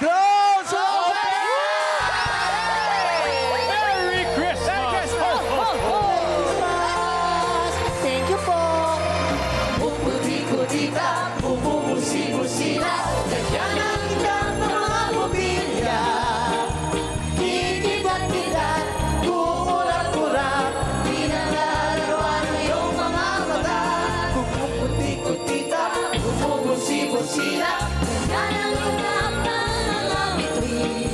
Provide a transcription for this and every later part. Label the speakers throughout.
Speaker 1: close open!
Speaker 2: Merry Christmas!
Speaker 3: Thank you po.
Speaker 4: Puputi-putita, pupumusi-musila, ganyan ang ilang mga mobilya. Titigat-tigat, kumulat-kulat, pinangaruan ng iyong mga mata. Puputi-putita, pupumusi-musila, ganyan ang ilang mga bituin.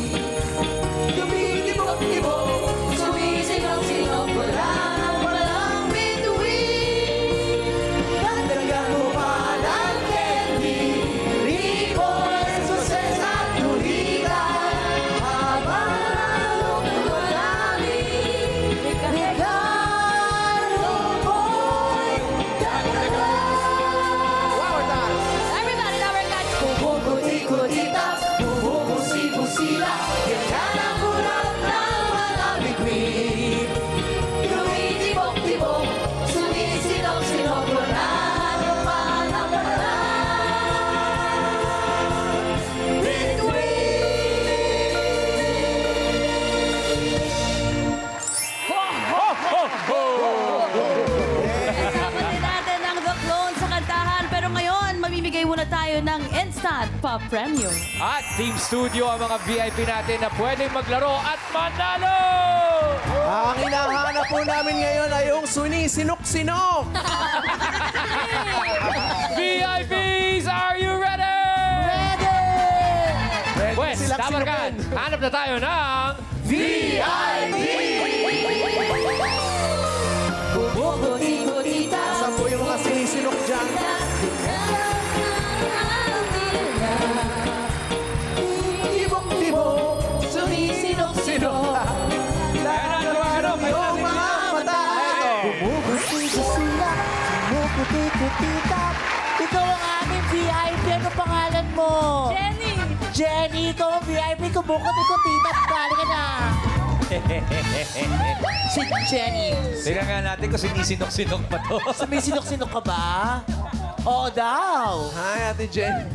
Speaker 4: Tumigibok-ibok, sumisigaw-sigaw, walang bituin. Dagdagan mo pa ng candy, ribbon, success at tuligan. Habang lalong dumadami, regalo mo'y dagdagan.
Speaker 3: Everybody, now we're got
Speaker 4: Puputi-kutita, pupumusi-musila, ganyan ang ulat ng mga bituin. Tumitibok-tibok, sumisigaw-sigaw, walang naman ang
Speaker 3: Kasama din natin ang The Clone sa kantahan. Pero ngayon, mamimigay muna tayo ng Instant Pop Premium.
Speaker 2: At Team Studio ang mga VIP natin na pwedeng maglaro at manalo!
Speaker 1: Ang hinahanap po namin ngayon ay yung sunisinok-sinok.
Speaker 2: VIPs, are you ready?
Speaker 1: Ready
Speaker 2: Pwes,
Speaker 1: silang
Speaker 2: Tabarkan,
Speaker 1: sinukin.
Speaker 2: hanap na tayo ng
Speaker 4: VIP! Puputi-putita,
Speaker 1: Saan po yung mga sinisinok dyan?
Speaker 4: tibok-tibok, sumisinok-sinok.
Speaker 2: Ano?
Speaker 1: Yung mga mata.
Speaker 3: Bumubuti-busila, bumuputi-putita. Ikaw ang aming VIP. Ano pangalan mo? Jenny. Jenny, ikaw ang VIP. Kumukot-ikutita. Bali ka na. Si Jenny.
Speaker 2: Tingnan nga natin kung sinisinok-sinok pa to.
Speaker 3: Sumisinok-sinok ka ba? Oo daw.
Speaker 1: Hi, Ate Jen.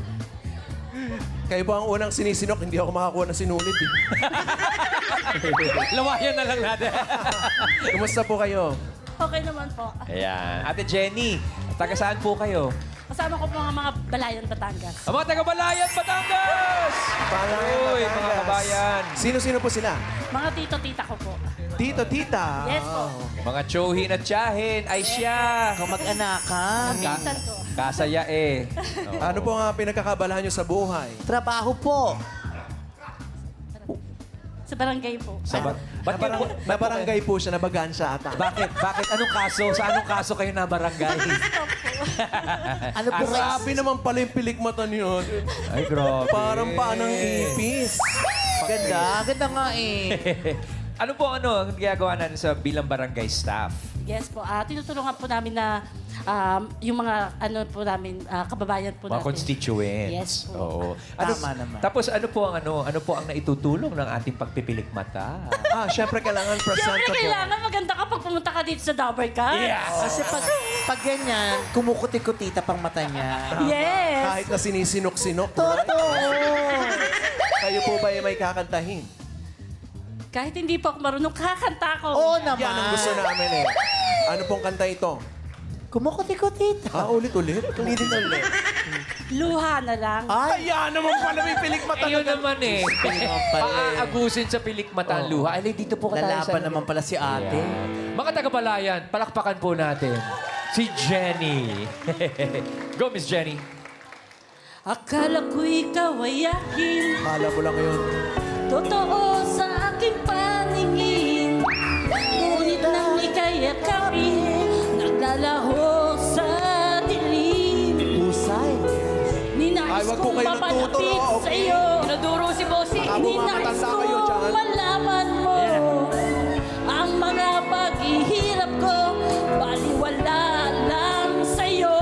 Speaker 1: Kayo po ang unang sinisinok, hindi ako makakuha ng sinulid. Eh.
Speaker 2: Lawayan na lang natin.
Speaker 1: Kumusta po kayo?
Speaker 3: Okay naman po.
Speaker 2: Ayan. Ate Jenny, taga saan po kayo?
Speaker 3: Kasama ko po ang mga Balayan, Batangas.
Speaker 2: Ang mga taga-Balayan, Batangas!
Speaker 1: Balayan,
Speaker 2: Uy, mga
Speaker 1: Batangas.
Speaker 2: kabayan.
Speaker 1: Sino-sino po sila?
Speaker 3: Mga tito-tita ko po.
Speaker 1: Tito, tita.
Speaker 3: Yes po.
Speaker 2: Mga tsohin at tsahin, ay siya.
Speaker 3: Kamag-anakan. Pinsan ko.
Speaker 2: Kasaya eh.
Speaker 1: Ano po nga pinagkakabalahan nyo sa buhay?
Speaker 3: Trabaho po. Sa barangay po.
Speaker 2: Ba't kayo,
Speaker 1: Na barangay po siya, nabagaan siya ata.
Speaker 2: bakit? Bakit? Anong kaso? Sa anong kaso kayo na barangay?
Speaker 3: Ano po
Speaker 1: Sabi naman pala yung pilikmata niyo.
Speaker 2: Ay, grabe.
Speaker 1: Parang paanang ipis.
Speaker 3: Ganda. Ganda nga eh.
Speaker 2: Ano po ang ginagawa natin sa bilang barangay staff?
Speaker 5: Yes po. Tinutulungan po namin na yung mga kababayan po
Speaker 2: Mga
Speaker 5: natin.
Speaker 2: constituents.
Speaker 5: Yes po.
Speaker 2: Oo.
Speaker 3: Tama naman.
Speaker 2: Tapos ano po ang naitutulong ng ating pagpipilik mata?
Speaker 1: Syempre kailangan
Speaker 5: Siyempre,
Speaker 1: present po.
Speaker 5: kailangan maganda ka pag pumunta ka dito sa Dabber Car.
Speaker 3: Kasi pag ganyan, kumukuti-kutita pang mata niya.
Speaker 5: Yes.
Speaker 1: Kahit na sinisinok-sinok.
Speaker 3: Totoo.
Speaker 1: Kayo po ba ay may kakantahin?
Speaker 5: Kahit hindi po ako marunong, kakanta ko.
Speaker 3: Oo naman.
Speaker 1: Yan ang gusto namin eh. Ano pong kanta ito?
Speaker 3: Kumukuti-kutita.
Speaker 1: Ulit-ulit? Ulitin ulit.
Speaker 5: Luha na lang.
Speaker 3: Ay,
Speaker 1: Ayan naman pala may pilikmata
Speaker 2: Ayun
Speaker 1: na.
Speaker 2: naman eh.
Speaker 3: pala eh.
Speaker 2: Paaagusin sa pilik mata ang luha. Ay, dito po ka tayo
Speaker 3: lalaban naman pala si ate.
Speaker 2: Ayan. Mga taga-Balayan, palakpakan po natin si Jenny. Go, Miss Jenny.
Speaker 5: Akala ko ikaw ay akin.
Speaker 1: Kala mo lang yun.
Speaker 5: Totoo sa aking paningin. Ngunit nang ika'y yakapin, naglalaho sa dilim.
Speaker 3: Husay.
Speaker 5: Ninais
Speaker 1: Ay, wag po
Speaker 5: kong
Speaker 1: kayo
Speaker 5: papalapit
Speaker 1: nagtuturo,
Speaker 5: sa
Speaker 1: okay?
Speaker 5: iyo. Naduro si Bossy.
Speaker 1: Baka
Speaker 5: Ninais
Speaker 1: bumakatanda kayo
Speaker 5: kong
Speaker 1: dyan.
Speaker 5: malaman mo ang mga paghihirap ko. Baliwala lang sa iyo.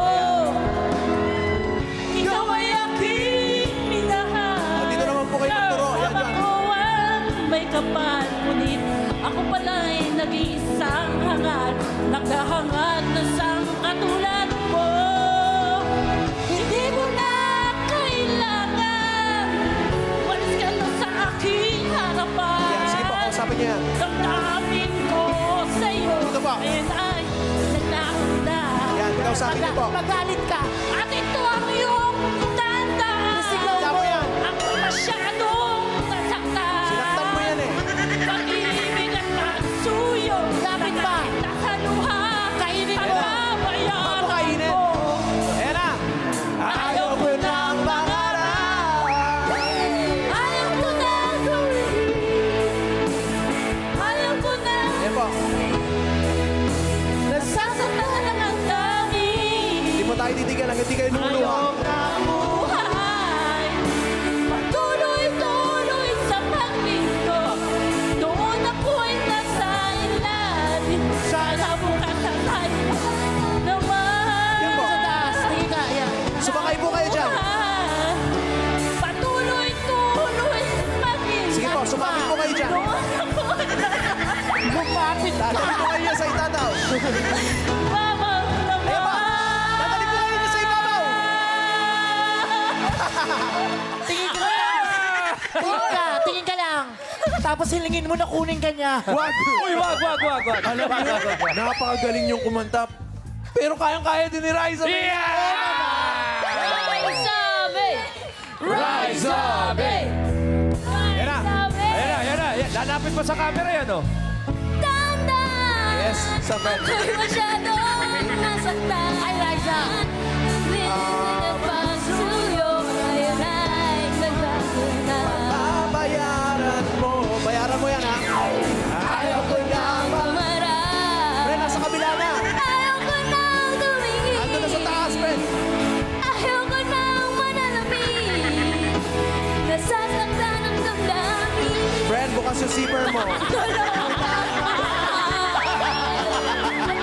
Speaker 5: Ikaw ay aking minahal.
Speaker 1: Dito naman po kayo nagturo. Ayan,
Speaker 5: Kasama
Speaker 1: dyan.
Speaker 5: ko ang may kapal. Ngunit ako pala'y nag-iisang hangal. Naghahangad na sang katulad mo. Hindi mo na kailangan. Walis ka akin ay nagkakunda.
Speaker 1: Yan, kausapin niyo po.
Speaker 3: Magalit ka.
Speaker 5: At ito ang iyong tanda.
Speaker 3: Sigaw
Speaker 1: Tama
Speaker 3: mo.
Speaker 1: yan.
Speaker 5: Ang masyadong nasaktan.
Speaker 1: Sinaktan mo yan eh.
Speaker 5: Pag-ibig at pagsuyo.
Speaker 3: Lapit pa.
Speaker 5: Sa luha.
Speaker 3: Kainin mo.
Speaker 5: Pagbabayaran
Speaker 1: Kainin.
Speaker 5: mo.
Speaker 1: Ayan na. Ayaw ko ng mangarap.
Speaker 5: Ayaw ko na gawin. Ayaw ko na.
Speaker 1: Ayan po.
Speaker 5: Nasasaktan ang dami.
Speaker 1: Hindi po tayo titigil hanggang di kayo lumuluha.
Speaker 5: Buhay. Patuloy-tuloy sa paglinto. Doon ako'y nasa ilalim. Sana bukas na tayo naman.
Speaker 1: Yan po.
Speaker 3: Sa taas. Tingin ka. Yan.
Speaker 1: Sumakay po kayo dyan.
Speaker 5: Patuloy-tuloy sa paglinto.
Speaker 1: Sige po, sumabit po kayo dyan.
Speaker 5: Doon ako'y
Speaker 3: Lumapit ka.
Speaker 1: Dadali po kayo sa itataw.
Speaker 5: babang
Speaker 1: Ayan pa. Dadali po kayo sa ibabaw.
Speaker 3: Tingin ka lang. Tingin ka. Tingin ka lang. Tapos hilingin mo na kunin ka niya.
Speaker 1: Wag.
Speaker 2: Uy, wag.
Speaker 1: Alam niyo, napakagaling yung kumanta. Pero kayang-kaya din ni Raisa.
Speaker 2: Rise up, eh!
Speaker 1: Yan na.
Speaker 2: Ayan na. Lalapit pa sa camera yan, oh.
Speaker 1: Yes, sa friend.
Speaker 5: Ako'y masyadong nasaktan.
Speaker 3: Ay, Liza.
Speaker 5: Pagsuyo, ngayon ay nagbago na.
Speaker 1: Babayaran mo. Bayaran mo yan, ha? Ayaw ko na
Speaker 5: Pumarap.
Speaker 1: Friend, nasa kabila na.
Speaker 5: Ayaw ko nang tumingin.
Speaker 1: Ando na sa taas, friend.
Speaker 5: Ayaw ko nang manalamin. Nasasaktan ang damdamin.
Speaker 1: Friend, bukas yung zipper mo.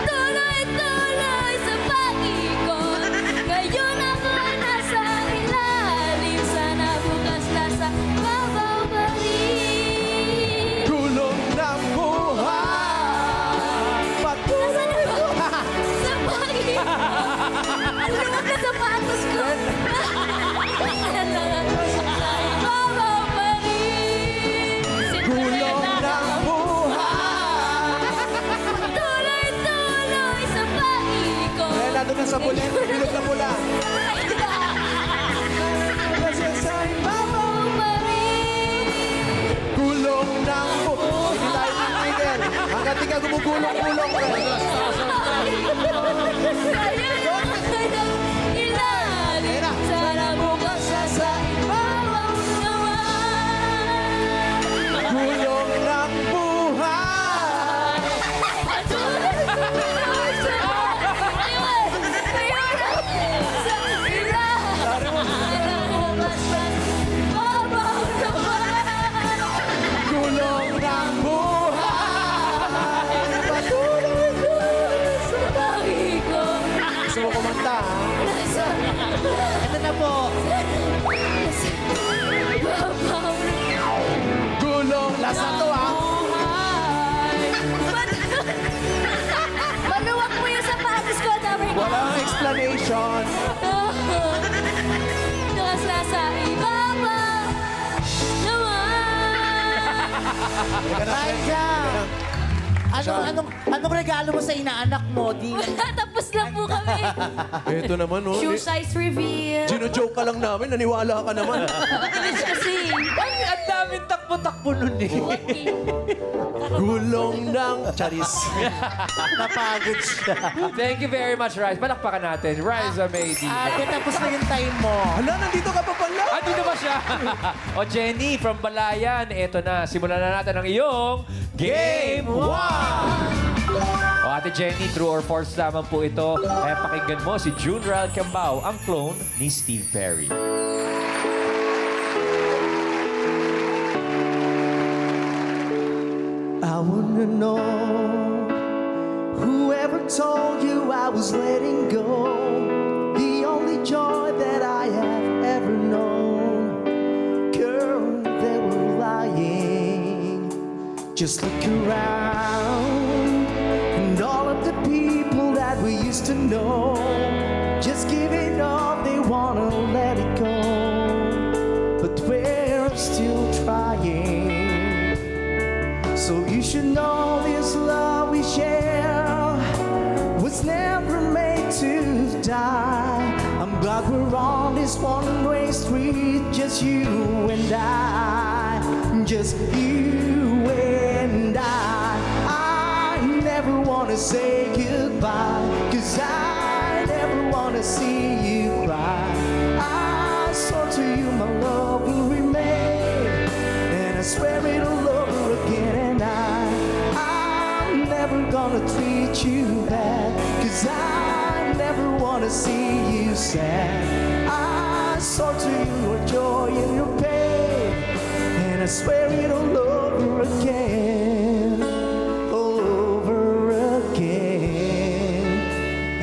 Speaker 5: Tuloy-tuloy sa pag-ikot. Ngayon ako'y nasa ilalim. Sana bukas nasa bababalik.
Speaker 1: Gulong ng buhay. Patuloy.
Speaker 5: Sa pag-ikot. Ang luwag na sapatos ko. Bababalik.
Speaker 1: Gulong ng buhay.
Speaker 5: Tuloy-tuloy sa pag-ikot.
Speaker 1: Friend, nandun na sa bulit. Bilog na pula. Kasi sa ibabaw. Gulong ng buhay. Hindi tayo titigil. Hanggang di ka gumugulong-gulong, friend.
Speaker 5: Ilalim, sana bukas sa ibabaw naman.
Speaker 1: Gulong ng buhay.
Speaker 5: Patuloy sa
Speaker 1: Gulong ng buhay. Patuloy sa Gusto mo kumanta, ha?
Speaker 3: Ito na po.
Speaker 1: Gulong. Last na to, ha?
Speaker 5: Maluwag mo yung sapatos ko, dami ka.
Speaker 1: Walang explanation.
Speaker 5: Nasa ibabaw naman.
Speaker 1: Teka na, friend.
Speaker 3: Liza. Anong regalo mo sa inaanak mo? Di
Speaker 5: Tapos na po kami.
Speaker 1: Ito naman, oh.
Speaker 5: Shoe size reveal.
Speaker 1: Gino-joke ka lang namin. Naniwala ka naman.
Speaker 5: Mabilis kasi.
Speaker 2: Ang daming takbo-takbo nun, eh.
Speaker 1: Gulong ng charis.
Speaker 3: napagod siya.
Speaker 2: Thank you very much, Rise. Palakpakan natin. Rise Amazing.
Speaker 3: Ate, tapos na yung time mo.
Speaker 1: Hala, nandito ka pa pala.
Speaker 2: Andito ba siya? O Jenny, from Balayan, eto na. Simulan na natin ang iyong Game 1! O Ate Jenny, true or false lamang po ito. Kaya pakinggan mo si June Ral Cambao, ang clone ni Steve Perry.
Speaker 6: I wanna know whoever told you I was letting go. The only joy that I have ever known. Girl, they were lying. Just look around and all of the people that we used to know. Just giving up, they wanna let it go. But we're still trying. So you should know this love we share was never made to die. I'm glad we're on this one-way street, just you and I, just you and I never wanna say goodbye, 'cause I never wanna see you cry. I swore to you my love will remain, and I swear it'll over again. And I'm never gonna treat you bad, 'cause I never wanna see you sad. I swore to you your joy and your pain, and I swear it'll over again, all over again,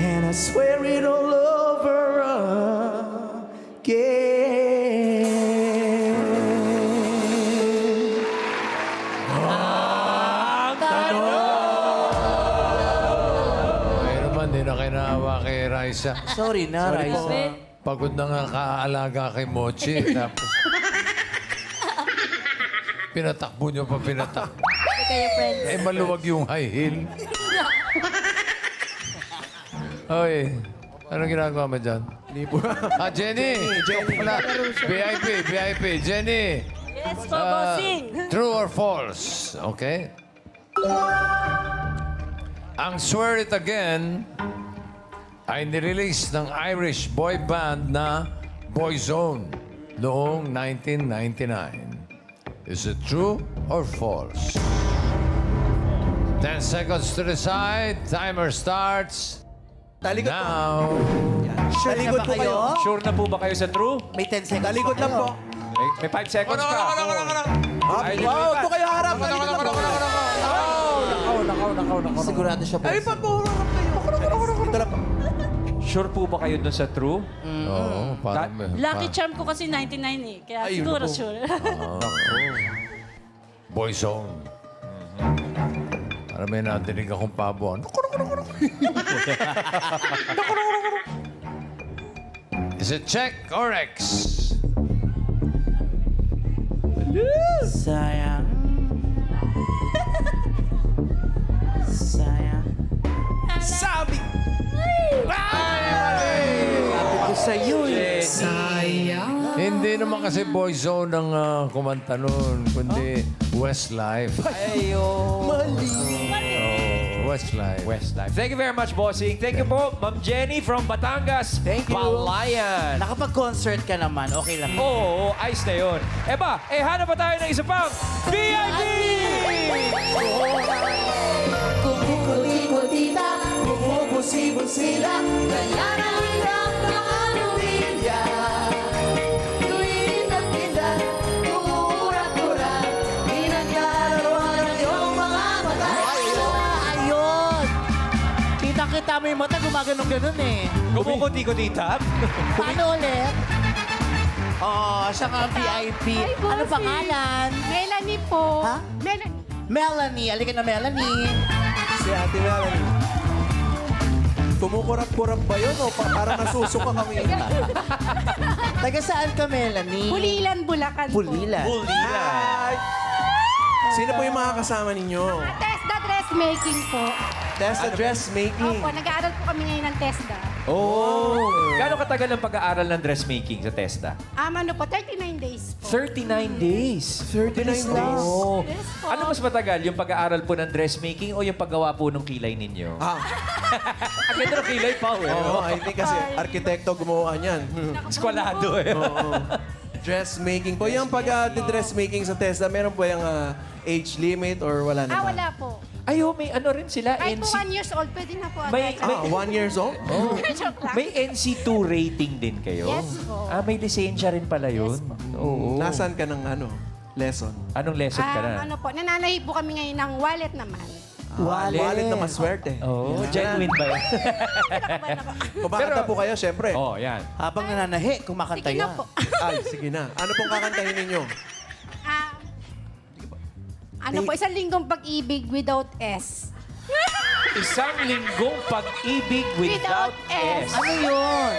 Speaker 6: and I swear it'll over again.
Speaker 7: Ay naman, di na kinawa kay Raisa.
Speaker 3: Sorry na, Raisa.
Speaker 7: Pagod na nga kaalaga kay Mochi. Tapos, pinatakbo niyo pa pinatakbo.
Speaker 4: Kayo, friends.
Speaker 7: Eh, maluwag yung high heel. Oy, anong ginagawa mo dyan?
Speaker 1: Hindi po.
Speaker 7: Jenny! Jenny! VIP. Jenny!
Speaker 5: Yes po, bossing.
Speaker 7: True or false? Okay? Ang Swear It Again ay nirelease ng Irish boy band na Boyzone noong 1999. Is it true or false? 10 seconds to decide. Timer starts
Speaker 1: Talikod po.
Speaker 7: now.
Speaker 3: Sure na
Speaker 1: Talikod
Speaker 3: ba
Speaker 1: po
Speaker 3: kayo?
Speaker 2: Sure na po ba kayo sa true?
Speaker 3: May 10 seconds
Speaker 1: Talikod
Speaker 3: pa
Speaker 1: lang
Speaker 3: kayo.
Speaker 1: po.
Speaker 2: May 5 seconds pa.
Speaker 1: Wow, po kayo harap. Talikod lang po.
Speaker 3: Sigurado siya, boss.
Speaker 1: Ay, pag po harap kayo. Ito lang po.
Speaker 2: Sure po ba kayo dun sa true?
Speaker 7: Oo, parang
Speaker 5: Lucky charm ko kasi 99 eh. Kaya
Speaker 1: Ay, yun
Speaker 5: siguro
Speaker 1: na po.
Speaker 5: sure.
Speaker 7: Boyzone. Para may nadinig akong pabo. Is it check or X?
Speaker 3: Sayang. Sayang.
Speaker 1: Sabi!
Speaker 3: Sabi ko sa'yo eh.
Speaker 7: Hindi naman kasi Boyzone ang kumanta nun, kundi Westlife.
Speaker 1: Mali.
Speaker 7: Westlife.
Speaker 2: Westlife. Thank you very much, bossing. Thank you po, Ma'am Jenny from Batangas.
Speaker 3: Thank you.
Speaker 2: Palayan.
Speaker 3: Nakapag-concert ka naman, okay lang.
Speaker 2: Oo, ayos na yun. Hanap pa tayo ng isa pang VIP!
Speaker 4: Kung ikuti-kutita, bumubusi-busila, kaya na hirap na anuwilya. Tuwing nagtinda, umuurat-urat, pinagdarawan ng iyong mga mata.
Speaker 3: Ayun! Kita-kita mo yung mata, gumaganong-ganon eh.
Speaker 2: Kumukuti-kutitap.
Speaker 3: Paano ulit? Oh, siya nga ang VIP.
Speaker 4: Ay,
Speaker 3: Ano
Speaker 4: bossing.
Speaker 3: pangalan?
Speaker 4: Melanie po.
Speaker 3: Ha?
Speaker 4: Melanie.
Speaker 3: Melanie. Alika na, Melanie.
Speaker 1: Si Ate Melanie. Kumukurap-kurap ba yun o parang nasusuka kami?
Speaker 3: Taga saan ka, Melanie?
Speaker 4: Pulilan, Bulacan po.
Speaker 3: Pulilan.
Speaker 1: Hi! Sino po yung mga kasama ninyo?
Speaker 4: TESDA dressmaking po.
Speaker 1: Testa dressmaking.
Speaker 4: Opo, nag-aaral po kami ngayon ng TESDA.
Speaker 2: Oh! Gano'ng katagal ang pag-aaral ng dressmaking sa TESDA?
Speaker 4: Ano po, 39 days po.
Speaker 2: 39 days.
Speaker 1: 39 days.
Speaker 2: Oh.
Speaker 4: Yes po.
Speaker 2: Ano mas matagal, yung pag-aaral po ng dressmaking o yung paggawa po ng kilay ninyo?
Speaker 1: Ah,
Speaker 2: Ang ganda ng kilay pa,
Speaker 1: oo, I think kasi arkitekto gumawa niyan.
Speaker 2: Eskwalado eh.
Speaker 1: Dressmaking po. Yung pag-dressmaking sa TESDA, meron po yung age limit or wala naman?
Speaker 4: Wala po.
Speaker 2: Ay, may ano rin sila,
Speaker 4: Kahit po
Speaker 2: NC...
Speaker 4: 1 years old, pwede na po
Speaker 2: May-
Speaker 4: agad.
Speaker 1: 1 years old?
Speaker 4: Joke lang.
Speaker 2: May NC2 rating din kayo?
Speaker 4: Yes po.
Speaker 2: May lisensya rin pala yun? Oo.
Speaker 1: Nasaan ka ng lesson?
Speaker 2: Anong lesson ka na?
Speaker 4: Ano po, nananahi po kami ngayon ng wallet naman.
Speaker 1: Wallet na maswerte.
Speaker 2: Oo, genuine ba yan?
Speaker 1: Kumakanta po kayo, syempre.
Speaker 2: Oo, yan.
Speaker 3: Habang nananahi, kumakanta
Speaker 4: Sige na
Speaker 3: yan.
Speaker 4: po.
Speaker 1: Ay, sige na. Ano pong kakantahin ninyo?
Speaker 4: Ano po, isang linggong pag-ibig without S.
Speaker 2: Isang linggong pag-ibig without
Speaker 4: Without
Speaker 2: S.
Speaker 4: S.
Speaker 3: Ano yun?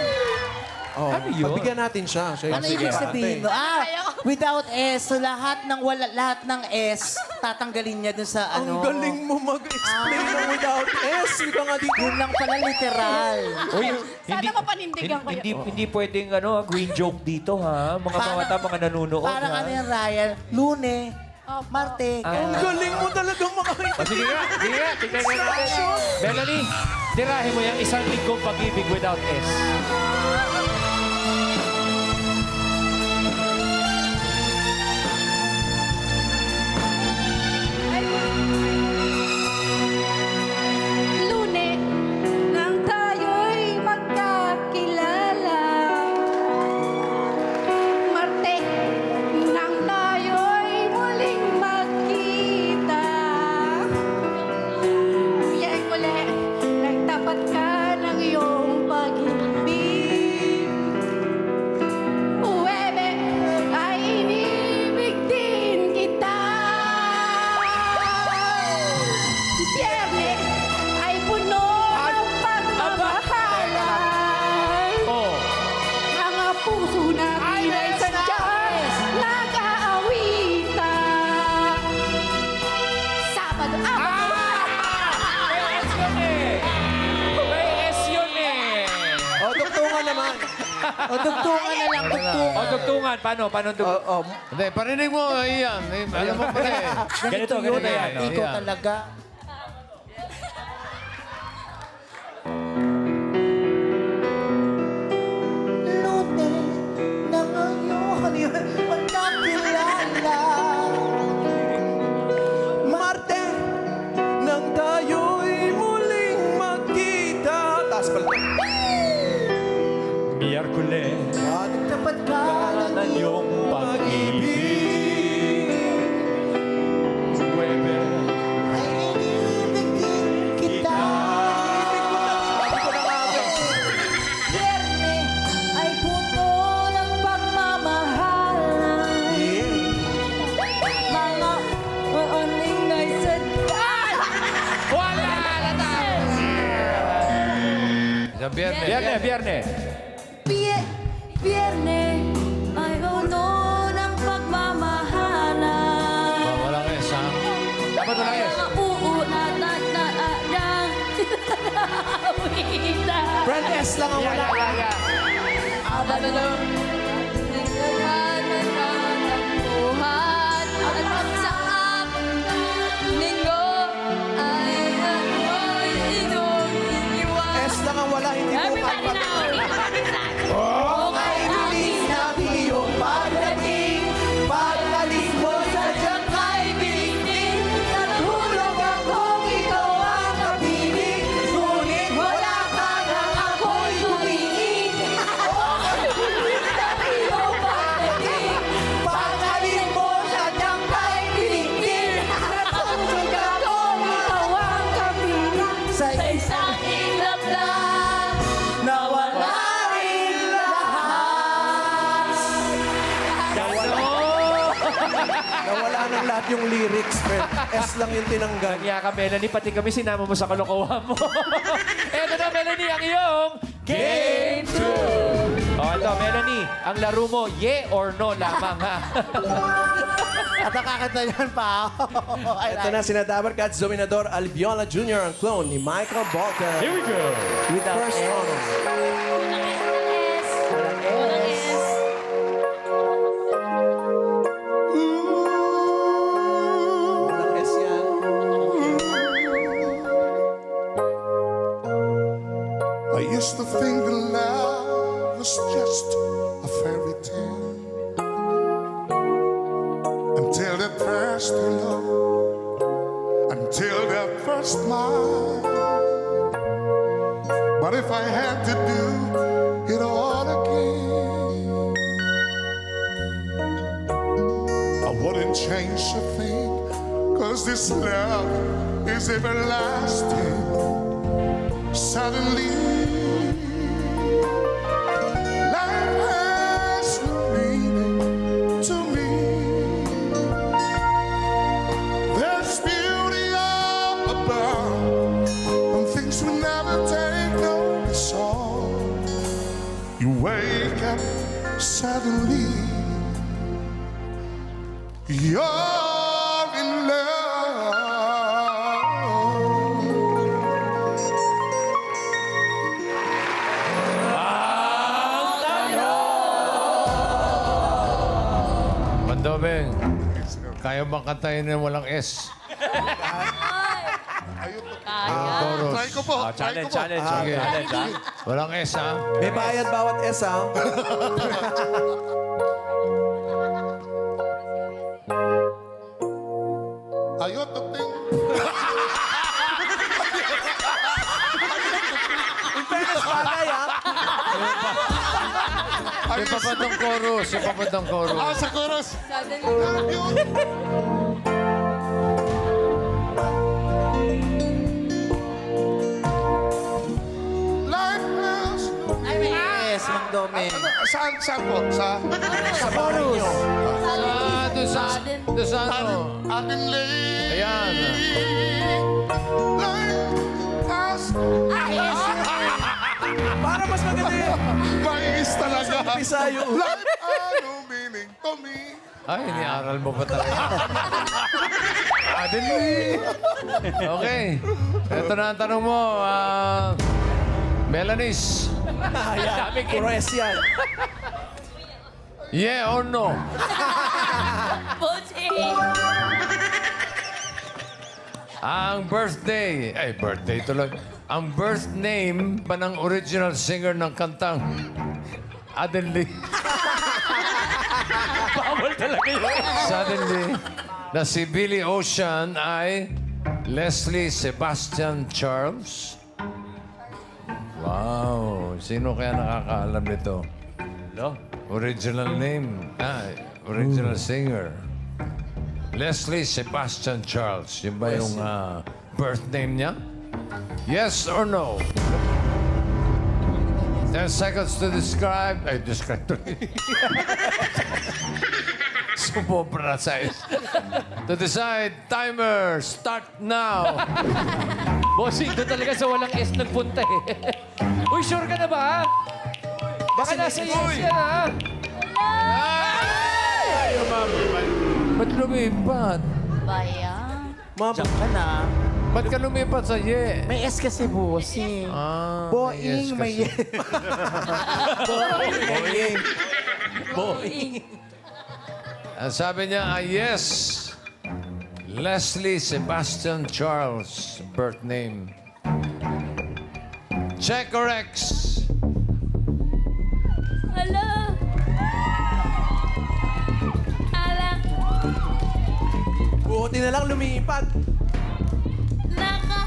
Speaker 1: Oh,
Speaker 2: Ano yun?
Speaker 1: Pagbigyan natin siya. Siya yung
Speaker 3: Ano ibig sabihin mo? Without S. So lahat ng S, tatanggalin niya dun sa
Speaker 1: Ang
Speaker 3: ano.
Speaker 1: galing mo mag-explain ng without S. Ika nga dito.
Speaker 3: Yun lang pala literal.
Speaker 2: Uy,
Speaker 4: Sana mapanindigan ko yan.
Speaker 2: hindi pwedeng green joke dito, ha? Mga bata, mga nanunood,
Speaker 3: Parang
Speaker 2: ha?
Speaker 3: ano yan, Ryan? Lune, Marte.
Speaker 1: Ang galing mo talagang makakita.
Speaker 2: O, sige nga, tignan nga natin. Melanie, tirahin mo yung isang linggong pag-ibig without S.
Speaker 4: Lune, nang tayo'y magkakilala. Marte, nang tayo'y muling magkita. Miyerkule, nagtapat ka ng iyong pag-ibig. Huwebe, ay inibig din kita. Biyernes ay puno ng pagmamahalan.
Speaker 2: Oh.
Speaker 4: Mga puso natin ay sadyang nag-aawitan. Sabado,
Speaker 2: May S yun eh! May S yun eh!
Speaker 1: O, dugtungan naman.
Speaker 3: O, dugtungan na lang, dugtungan.
Speaker 2: O, dugtungan. Paano dugtungan?
Speaker 7: Hindi, parinig mo, iyan. Alam mo pala eh.
Speaker 2: Ganito
Speaker 3: yun,
Speaker 2: yan.
Speaker 3: Ikaw
Speaker 7: Ayan.
Speaker 3: talaga. Lune, na ngayon yun, magkakilala.
Speaker 1: Marte, nang tayo'y muling magkita. Taas pala.
Speaker 2: Miyerkules,
Speaker 3: Tapat ka ng
Speaker 2: na yung pag-ibig. Huwebe,
Speaker 3: ay inibig din kita. Biyernes ay puno ng pagmamahalan. Mga maaning ay sadyan.
Speaker 2: wala! Natapos!
Speaker 7: Sa biyernes.
Speaker 2: Biyernes.
Speaker 5: Biyernes ay puno ng pagmamahalan.
Speaker 7: Walang S, ha?
Speaker 2: Dapat wala S.
Speaker 5: Mga uunat at naadang awita.
Speaker 1: Brand S lang ang wala.
Speaker 5: Abalong nagkakanan ng buhat at pagsakap linggo ay ako'y inyong iniwan.
Speaker 1: S lang ang wala. Hindi mo
Speaker 5: Everybody
Speaker 1: kapag.
Speaker 5: now!
Speaker 1: Okay, bilis ng iyong pagdating. Pagdating mo sa diyang kay binigting. Natulog akong ikaw ang kapiling. Ngunit wala ka nang ako'y tumingin. Okay, bilis ng iyong pagdating. Pagdating mo sa diyang kay binigting. Natulog akong ikaw ang kapiling.
Speaker 3: Sa
Speaker 5: Sa isang ilap lang
Speaker 3: nawala rin lahat.
Speaker 1: Nawala ng lahat yung lyrics, pero S lang yung tinanggal.
Speaker 2: Kaya ka, Melanie, pati kami sinama mo sa kalokohan mo. Eto na, Melanie, ang iyong Game 2! O, ito, Melanie, ang laro mo, yeah or no lamang, ha?
Speaker 3: At nakakanta yan pa.
Speaker 1: Ito na, sinadabar ka at Dominador Albiola Jr., ang clone ni Michael Bolton.
Speaker 2: Here we go!
Speaker 3: Without
Speaker 1: First
Speaker 3: S.
Speaker 1: honor.
Speaker 5: Walang S.
Speaker 1: Walang S yan.
Speaker 8: I used to think that love was just a fairy tale until that first hello, until that first smile. But if I had to do it all again, I wouldn't change a thing, 'cause this love is everlasting. Suddenly, life has no meaning to me. There's beauty up above, and things we never take notice of. You wait suddenly you're in love.
Speaker 7: Bandobeng, kaya bang kantahin na walang S? Chorus.
Speaker 8: Try ko po.
Speaker 2: Challenge,
Speaker 8: try ko po.
Speaker 2: challenge.
Speaker 7: Sige.
Speaker 2: Challenge, ha?
Speaker 7: Walang S, ha?
Speaker 1: May bayad bawat S, ha?
Speaker 8: Ayot, ting.
Speaker 1: Bagay, ha?
Speaker 7: Yung papadang chorus, yung papadang chorus.
Speaker 8: Ah, sa chorus. Ayot. Life has...
Speaker 3: Yes, Mang Dome.
Speaker 8: Saan po? Sa
Speaker 3: Chorus.
Speaker 7: Doon sa ano?
Speaker 8: ating late.
Speaker 7: Ayan.
Speaker 8: Life has...
Speaker 1: Para mas maganda yun.
Speaker 8: Mais talaga.
Speaker 1: Umpisa yung...
Speaker 8: Life ano meaning to me.
Speaker 7: Ay, iniaral mo pa talaga. Adeli. Okay. Ito na ang tanong mo. Melanis.
Speaker 1: Puro S yan.
Speaker 7: Yeah or no? Ang birthday tuloy. Ang birth name ba ng original singer ng kantang Adeli?
Speaker 2: Bawal talaga yun.
Speaker 7: Suddenly, na si Billy Ocean ay Leslie Sebastian Charles. Wow, sino kaya nakakaalam nito?
Speaker 2: No?
Speaker 7: Original name, original singer. Leslie Sebastian Charles. Yun ba yung birth name niya? Yes or no? 10 seconds to describe. Ay, describe to. Sumobra size. To decide, timer, start now.
Speaker 2: Bossing, doon talaga sa walang S nagpunta eh. Uy, sure ka na ba? Baka nasa yes yan, ha?
Speaker 7: Ay, ba't lumipat?
Speaker 5: Bayan.
Speaker 3: Diyan ka na.
Speaker 7: Ba't ka lumipat sa ye?
Speaker 3: May S kasi, bossing.
Speaker 7: Boing, may yes.
Speaker 3: Boing.
Speaker 7: Ang sabi niya, yes. Leslie Sebastian Charles, birth name. Check or X?
Speaker 5: Ala.
Speaker 1: Buti na lang lumipat.
Speaker 5: Naka.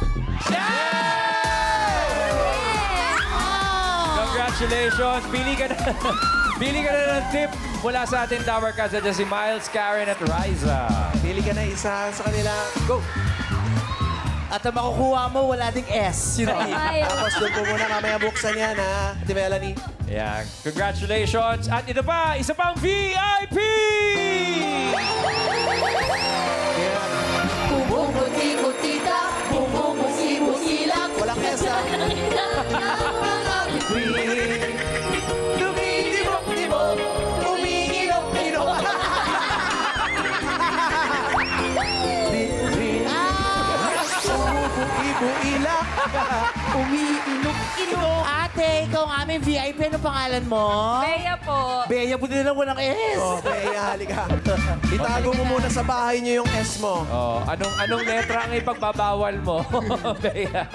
Speaker 2: Congratulations! Pili ka na. Pili ka na ng tip mula sa ating Tower Cats. Dyan si Miles, Karen at Riza.
Speaker 1: Pili ka na isa sa kanila. Go!
Speaker 3: At ang makukuha mo, wala ding S. Yun ang
Speaker 1: Tapos doon po muna mamaya buksan yan, ha? Ate Melanie.
Speaker 2: Yan. Congratulations! At ito pa, isa pang VIP!
Speaker 5: Bumubuti-butita, bumubusi-busilak.
Speaker 1: Walang S, ha? Dumidibok-dibok, umigilok-ilok. Ibu-ilak, umiilok-ilok.
Speaker 3: Ate, ikaw ang aming VIP. Ano pangalan mo?
Speaker 5: Bea po.
Speaker 3: Bea, buti na lang walang S.
Speaker 1: Oh, Bea, halika. Itago mo muna sa bahay niyo yung S mo.
Speaker 2: Oh, anong letra ang ipagbabawal mo? Bea.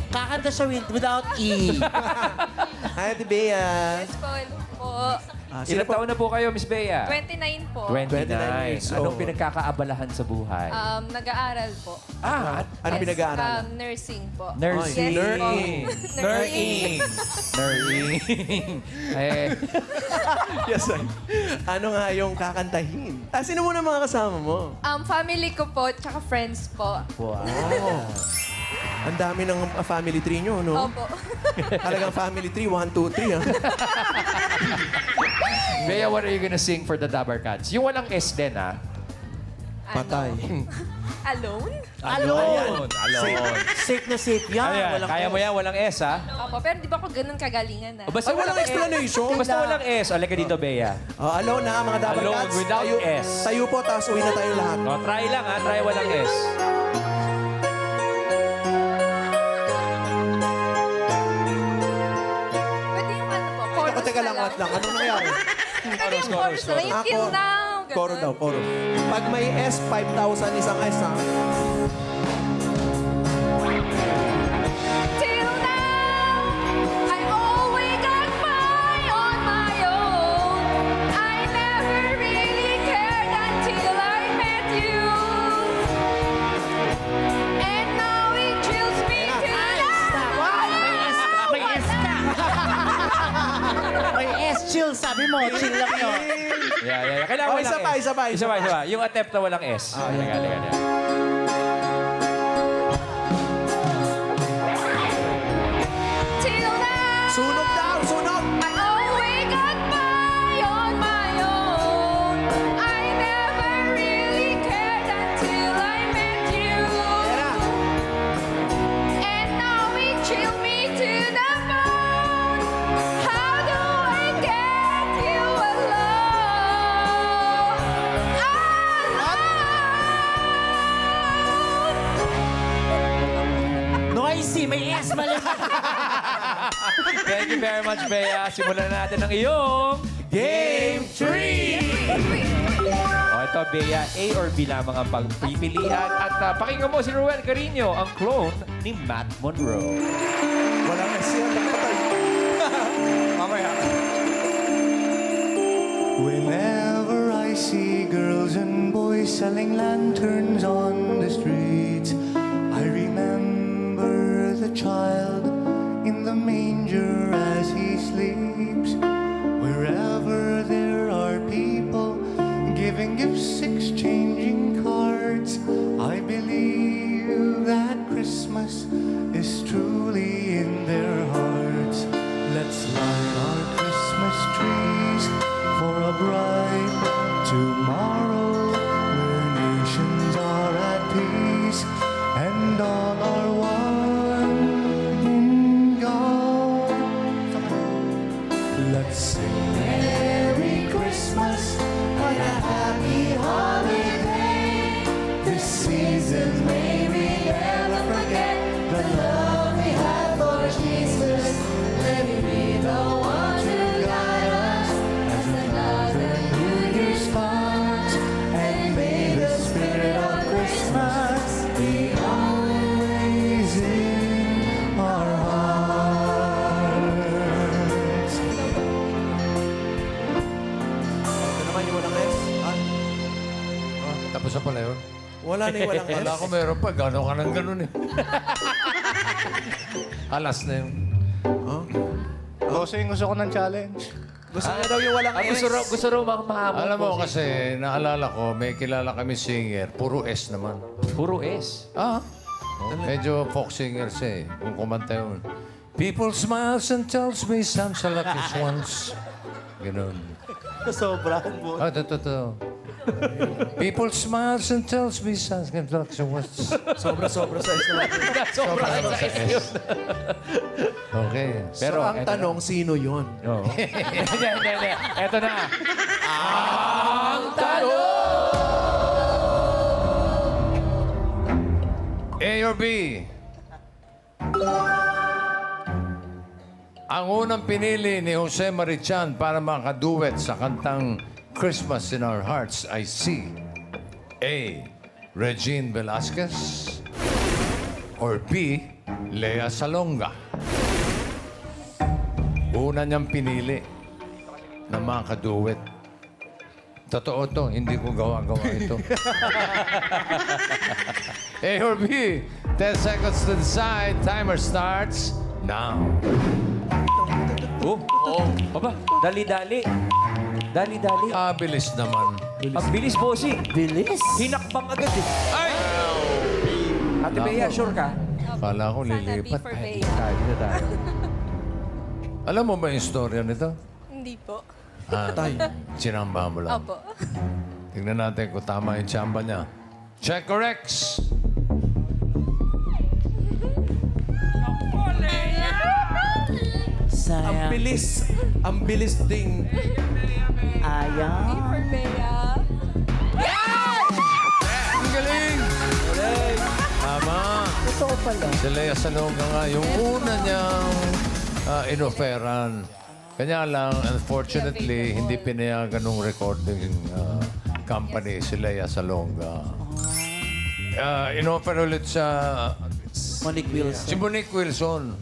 Speaker 3: Kakanta siya without E.
Speaker 1: Hi, Ate Bea.
Speaker 5: Yes po.
Speaker 2: Ilang taon na po kayo, Miss Bea?
Speaker 5: 29 po.
Speaker 2: 29.
Speaker 1: 29 years
Speaker 2: Anong
Speaker 1: old.
Speaker 2: pinagkakaabalahan sa buhay?
Speaker 5: Nag-aaral po.
Speaker 1: Ano pinag-aaralan?
Speaker 5: Nursing po.
Speaker 2: Nursing.
Speaker 5: Yes po.
Speaker 2: Nursing. Nursing. Eh,
Speaker 1: Yes, sir. Ano nga yung kakantahin? Sino muna mga kasama mo?
Speaker 5: Family ko po, tsaka friends po.
Speaker 1: Wow. Ang dami ng family tree nyo, no?
Speaker 5: Opo.
Speaker 1: Talagang family tree, 1, 2, 3, ha?
Speaker 2: Bea, what are you gonna sing for the Dabber Cats? Yung walang S din, ha?
Speaker 1: Patay.
Speaker 9: Alone?
Speaker 2: Alone.
Speaker 3: Safe na safe yan.
Speaker 2: Ano yan?
Speaker 3: Walang
Speaker 2: Kaya mo yan, walang S, ha?
Speaker 9: Opo, pero di ba ako ganun kagalingan na?
Speaker 2: O basta
Speaker 1: Ay, walang explanation.
Speaker 2: Basta walang S. O, like dito, Bea.
Speaker 1: Alone na, mga dapat
Speaker 2: Alone
Speaker 1: cats.
Speaker 2: without
Speaker 1: tayo,
Speaker 2: S.
Speaker 1: Tayo po, tapos uwi na tayo lahat.
Speaker 2: O, try lang, ha? Try walang S.
Speaker 9: Pwede yung ano po, chorus
Speaker 1: Teka lang,
Speaker 9: na lang.
Speaker 1: wait lang. Anong nangyari?
Speaker 9: Pwede yung chorus na lang. Yung till now. ganun.
Speaker 1: Koro daw, koro. Pag may S, 5,000 isang S, ha?
Speaker 9: Till now, I always got by on my own. I never really cared until I met you. And now it chills me to
Speaker 3: May S ka. May S, chill. Sabi mo, chill lang yun.
Speaker 2: Yeah. Kailangan
Speaker 1: Oh,
Speaker 2: walang
Speaker 1: isa pa,
Speaker 2: S.
Speaker 1: isa pa, isa pa.
Speaker 2: Yung attempt na walang S. Halika.
Speaker 9: Till now,
Speaker 1: Sunog daw, sunog!
Speaker 9: I always got by on my own. I never really cared until I met you. And now it chilled me to the bone. How do I get you alone?
Speaker 3: Noisy, may S mali.
Speaker 2: Thank you very much, Bea. Simulan na natin ang iyong Game 3! O ito, Bea, A or B lamang ang pagpipilian. At pakinggan mo si Ruel Carino, ang clone ni Matt Monroe.
Speaker 1: Walang S yan, patay.
Speaker 2: Mamaya.
Speaker 6: Whenever I see girls and boys selling lanterns on the streets, I remember the child in the manger as he sleeps. Wherever there are people giving gifts, exchanging cards, I believe that Christmas is truly in their hearts. Let's line our Christmas trees for a bright tomorrow where nations are at peace and all are one in God. Let's sing Merry Christmas and a Happy Holiday. This season may we never forget the love we had for Jesus. Let me be the one to guide us as another New Year starts. And may the spirit of Christmas be always in our hearts.
Speaker 1: Ito naman yung walang S. Ah,
Speaker 7: Tapos na pala yun.
Speaker 1: wala na yung walang S.
Speaker 7: Wala ko meron pa. Gano'n ka ng gano'n eh. Alas na yun.
Speaker 6: Bossing, gusto ko ng challenge.
Speaker 1: Gusto niya daw yung walang S.
Speaker 2: Gusto raw mahamon.
Speaker 7: Alam mo kasi, naalala ko, may kilala kami singer. Puro S naman.
Speaker 2: Puro S.
Speaker 7: Medyo folk singer siya eh. Kung kumanta yun. People smiles and tells me some like this once. Ganun.
Speaker 6: Sobrang mo.
Speaker 7: Ah, totoo. People smiles and tells me some like this once.
Speaker 1: Sobra-sobra sa S naman.
Speaker 2: Sobra
Speaker 7: Sa S. Okay.
Speaker 1: Pero ang tanong, sino yun?
Speaker 2: Oo. Hindi. Eto na.
Speaker 7: A or B? Ang unang pinili ni Jose Marichan para makaduet sa kantang Christmas in Our Hearts ay si A. Regine Velasquez or B. Lea Salonga. Una niyang pinili na makaduet. Totoo to, hindi ko gawa-gawa ito. A or B? 10 seconds to decide. Timer starts now.
Speaker 2: Aba, dali-dali. Dali-dali.
Speaker 7: Bilis naman.
Speaker 2: Ang bilis, bossy.
Speaker 3: Bilis.
Speaker 2: Hinakbang agad eh.
Speaker 7: Ay!
Speaker 2: Ate Bea, sure ka?
Speaker 7: Kala ko
Speaker 9: Sana B
Speaker 7: lilipat.
Speaker 9: for Bea.
Speaker 2: Dito tayo.
Speaker 7: Alam mo ba yung istorya nito?
Speaker 9: Hindi po.
Speaker 7: Sinamba mo lang.
Speaker 9: Opo.
Speaker 7: Tingnan natin kung tama yung tsamba niya. Check corrects.
Speaker 3: Sayang.
Speaker 1: Ang bilis ding.
Speaker 3: Ayaw.
Speaker 7: Ang galing! Tama.
Speaker 3: Totoo pala.
Speaker 7: Si Lea Salonga nga, yung una niyang inoferan. Kanya lang, unfortunately, hindi pinayagan ng recording company si Lea Salonga. Inoffer ulit sa
Speaker 3: Monique Wilson.
Speaker 7: si Monique Wilson.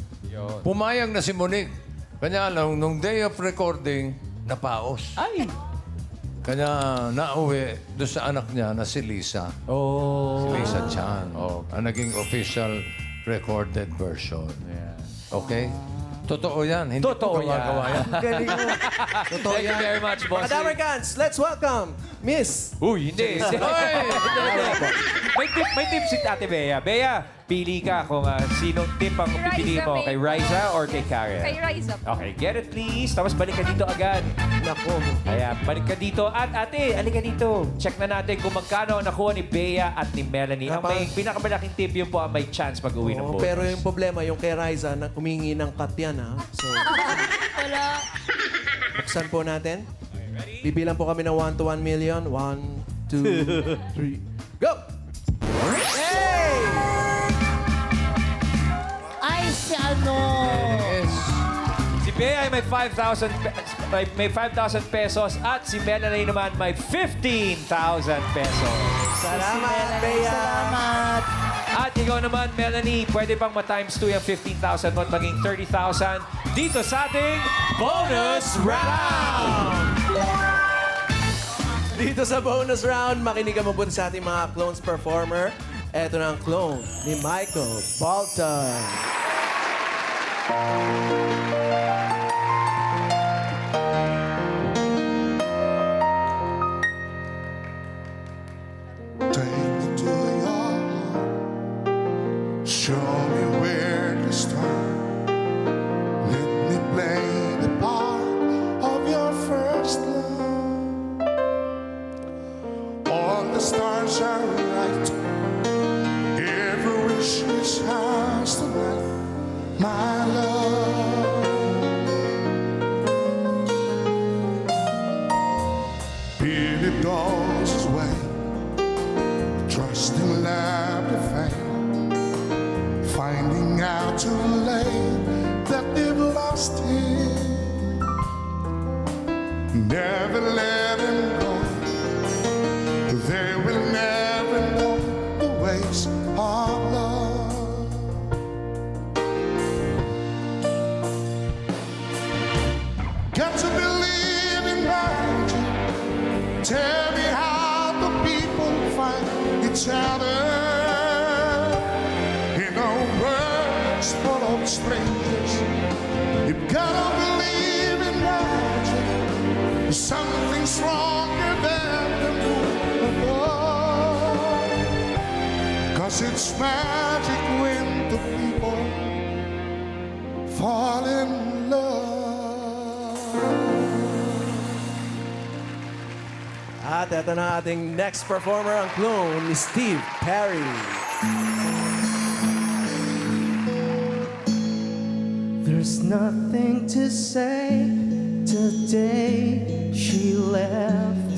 Speaker 7: Pumayag na si Monique. Kanya lang, nung day of recording, napaos.
Speaker 3: Ay!
Speaker 7: Kanya nauwi doon sa anak niya na si Lisa.
Speaker 2: Oh.
Speaker 7: Si Lisa Chan. Ang naging official recorded version. Okay? Totoo yan. Hindi
Speaker 2: Totoo
Speaker 7: ko gumagawa yan.
Speaker 1: Galing mo. Totoo
Speaker 2: Thank you
Speaker 1: yan.
Speaker 2: very much,
Speaker 1: Mga
Speaker 2: boss.
Speaker 1: Damercans, let's welcome Miss.
Speaker 2: Uy, hindi. May tip si Ate Bea. Bea, pili ka kung sinong tip ang
Speaker 9: Kay
Speaker 2: pipiliin mo.
Speaker 9: Raisa,
Speaker 2: Kay Raisa or kay Karen?
Speaker 9: Kay Rise Up.
Speaker 2: Okay, get it please. Tapos balik ka dito agad.
Speaker 1: Nako.
Speaker 2: Kaya balik ka dito. At ate, alika dito. Check na natin kung magkano ang nakuha ni Bea at ni Melanie. Ang may pinakamalaking tip yun po ang may chance mag-uwi ng bonus.
Speaker 1: Pero yung problema, yung kay Riza, na humingi ng cut yan, ha? So,
Speaker 9: Wala.
Speaker 1: buksan po natin. Bibilang po kami ng 1 to 1 million. 1, 2, 3, go! Hey!
Speaker 3: Ay, si ano?
Speaker 7: Yes.
Speaker 2: Si Bea ay may 5,000 pesos at si Melanie naman may 15,000 pesos.
Speaker 1: Salamat, Bea!
Speaker 3: Salamat.
Speaker 2: At ikaw naman, Melanie, pwede pang ma-times 2 yung 15,000 mo at maging 30,000 dito sa ating bonus round!
Speaker 1: Dito sa bonus round, makinig ka mabuti sa ating mga clones performer. Ito na ang clone ni Michael Bolton.
Speaker 8: Take me to your heart. Show me where to start. Let me play the part of your first love. All the stars are right. Every wish is ours tonight, my love. Billy goes his way, trusting love to fame, finding out too late that they've lost him. Never let him go. They will never know the ways of love. Got to believe in magic. Tell me how the people find each other in a world full of strangers. You've gotta believe in magic. Something stronger than the moon above. 'Cause it's magic when the people fall in love.
Speaker 1: At ito na ating next performer, ang clone ni Steve Perry.
Speaker 6: There's nothing to say today. She left.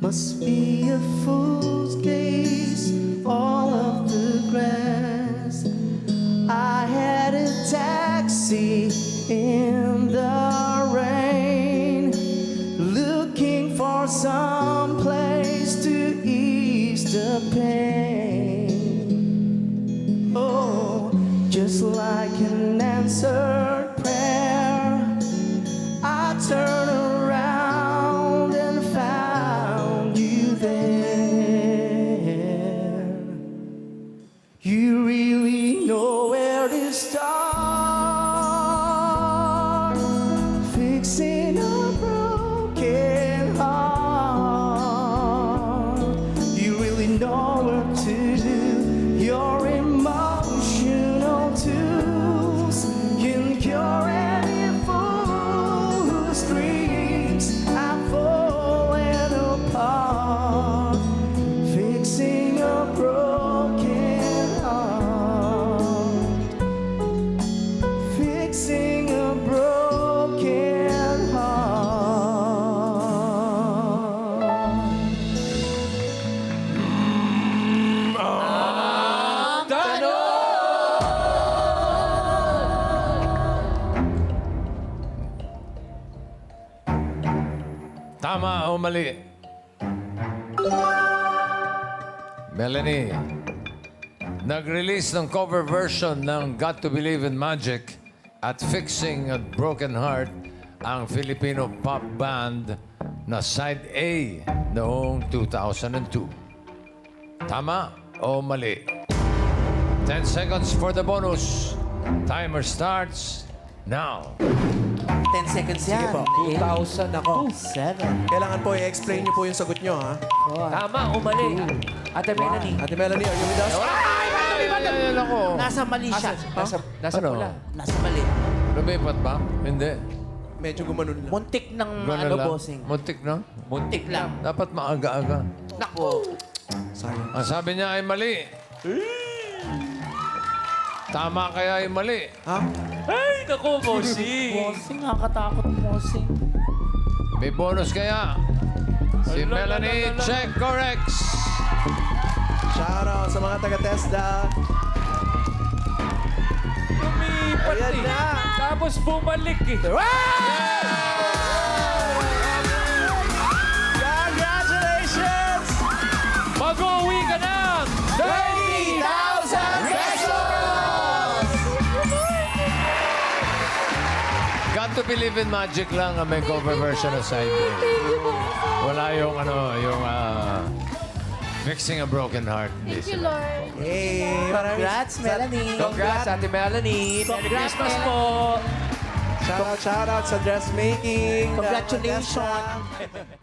Speaker 6: Must be a fool's gaze. All of the grass. I had a taxi in the rain, looking for some place to ease the pain. Oh, just like an answered prayer, I turned around and found you there. You really know where to start, fixing a broken heart. You really know what to do. Your emotional tools can
Speaker 7: o mali? Melanie, nag-release ng cover version ng Got to Believe in Magic at Fixing a Broken Heart ang Filipino pop band na Side A noong 2002. Tama o mali? 10 seconds for the bonus. Timer starts now.
Speaker 3: 10 seconds yan.
Speaker 1: po.
Speaker 2: 2,000 ako.
Speaker 3: 7.
Speaker 1: Kailangan po i-explain niyo po yung sagot niyo, ha?
Speaker 2: Tama o mali? Ate Melanie.
Speaker 1: Ate Melanie, are you with us?
Speaker 7: Ayan ako.
Speaker 3: Nasa mali siya.
Speaker 2: Nasa
Speaker 7: Ano?
Speaker 2: pula.
Speaker 3: Nasa mali.
Speaker 7: Lumipat ba? Hindi.
Speaker 1: Medyo gumanon lang.
Speaker 3: Muntik ng
Speaker 7: Ganun
Speaker 3: ano,
Speaker 7: lang.
Speaker 3: bossing.
Speaker 7: Muntik na.
Speaker 3: Muntik lang.
Speaker 7: Dapat maaga-aga.
Speaker 3: Nako.
Speaker 1: Sayang.
Speaker 7: Ang sabi niya ay mali. Tama kaya ay mali.
Speaker 1: Ha?
Speaker 2: Ay, naku, bossing.
Speaker 3: Bossing, nakakatakot bossing.
Speaker 7: May bonus kaya. Si Melanie check corrects.
Speaker 1: Shout out sa mga taga-TESDA.
Speaker 2: Lumipat
Speaker 1: Ayan
Speaker 2: eh.
Speaker 1: na.
Speaker 2: Tapos bumalik eh.
Speaker 1: Congratulations!
Speaker 2: Mag-uwi ka ng
Speaker 1: 30,000 pesos!
Speaker 7: Got to Believe in Magic lang ang may cover version ng Side A. Wala yung yung Fixing a Broken Heart.
Speaker 9: Thank you, Lord.
Speaker 1: Hey,
Speaker 3: Congrats, Melanie.
Speaker 2: Congrats, Ate Melanie. Merry
Speaker 3: Congrats,
Speaker 2: Christmas
Speaker 3: Melanie.
Speaker 2: po.
Speaker 1: Shout out sa dressmaking.
Speaker 3: Congratulations.